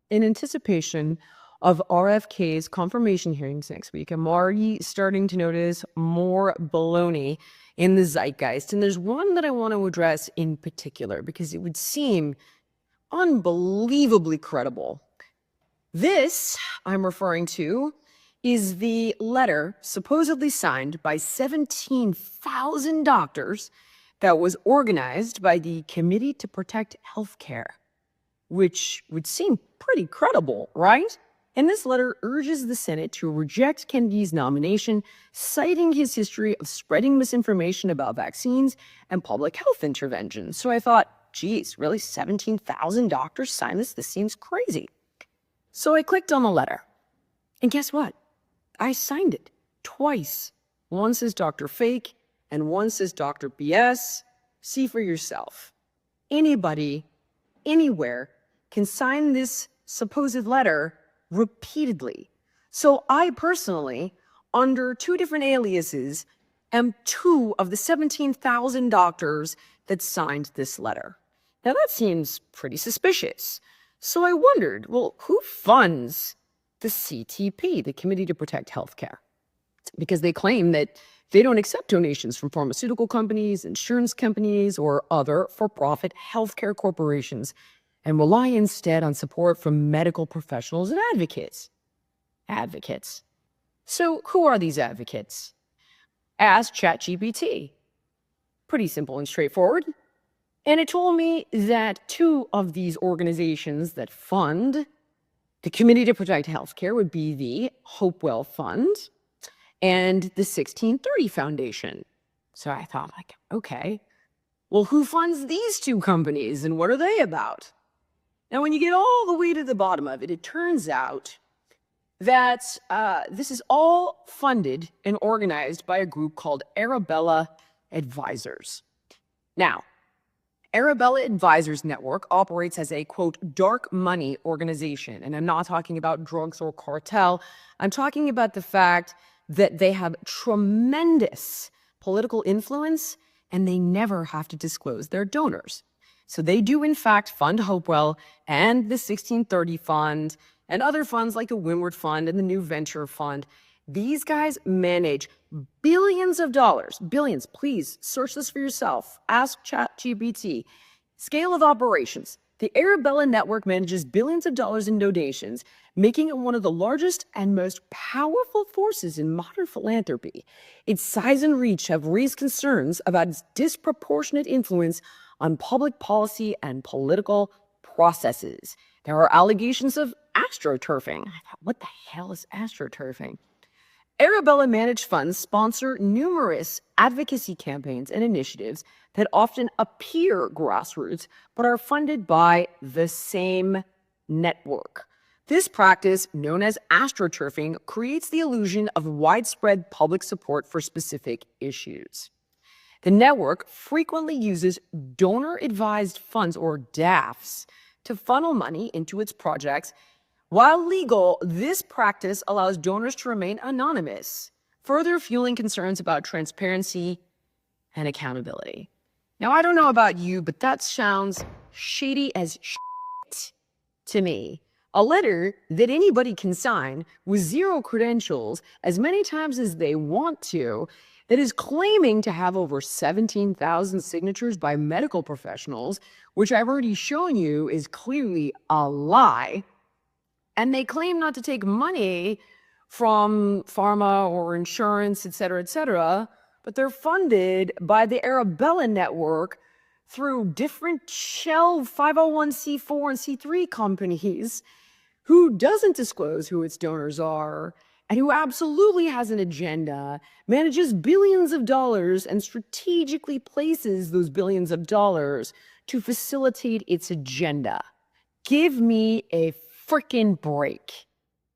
in anticipation of RFK's confirmation hearings next week, I'm already starting to notice more baloney in the zeitgeist. And there's one that I want to address in particular because it would seem unbelievably credible. This I'm referring to is the letter supposedly signed by 17,000 doctors that was organized by the Committee to Protect Healthcare, which would seem pretty credible, right? And this letter urges the Senate to reject Kennedy's nomination, citing his history of spreading misinformation about vaccines and public health interventions. So I thought, geez, really 17,000 doctors signed this? This seems crazy. So I clicked on the letter, and guess what? I signed it twice. One says Dr. Fake, and one says Dr. BS. See for yourself. Anybody, anywhere, can sign this supposed letter repeatedly. So I personally, under two different aliases, am two of the 17,000 doctors that signed this letter. Now that seems pretty suspicious. So I wondered, well, who funds the CTP, the Committee to Protect Healthcare? Because they claim that they don't accept donations from pharmaceutical companies, insurance companies, or other for-profit healthcare corporations, and rely instead on support from medical professionals and advocates. Advocates. So who are these advocates? Ask ChatGPT. Pretty simple and straightforward. And it told me that two of these organizations that fund the Committee to Protect Healthcare would be the Hopewell Fund and the 1630 Foundation. So I thought, like, okay, well, who funds these two companies and what are they about? Now, when you get all the way to the bottom of it, it turns out that this is all funded and organized by a group called Arabella Advisors. Now, Arabella Advisors Network operates as a, quote, dark money organization. And I'm not talking about drugs or cartel. I'm talking about the fact that they have tremendous political influence and they never have to disclose their donors. So they do, in fact, fund Hopewell and the 1630 Fund and other funds like the Windward Fund and the New Venture Fund. These guys manage billions of dollars, billions. Please search this for yourself. Ask ChatGPT. Scale of operations. The Arabella Network manages billions of dollars in donations, making it one of the largest and most powerful forces in modern philanthropy. Its size and reach have raised concerns about its disproportionate influence on public policy and political processes. There are allegations of astroturfing. I thought, what the hell is astroturfing? Arabella managed funds sponsor numerous advocacy campaigns and initiatives that often appear grassroots, but are funded by the same network. This practice, known as astroturfing, creates the illusion of widespread public support for specific issues. The network frequently uses donor-advised funds, or DAFs, to funnel money into its projects. While legal, this practice allows donors to remain anonymous, further fueling concerns about transparency and accountability. Now, I don't know about you, but that sounds shady as shit to me. A letter that anybody can sign with zero credentials as many times as they want to, that is claiming to have over 17,000 signatures by medical professionals, which I've already shown you is clearly a lie. And they claim not to take money from pharma or insurance, et cetera, but they're funded by the Arabella Network through different shell 501c4 and c3 companies who doesn't disclose who its donors are and who absolutely has an agenda, manages billions of dollars, and strategically places those billions of dollars to facilitate its agenda. Give me a freaking break.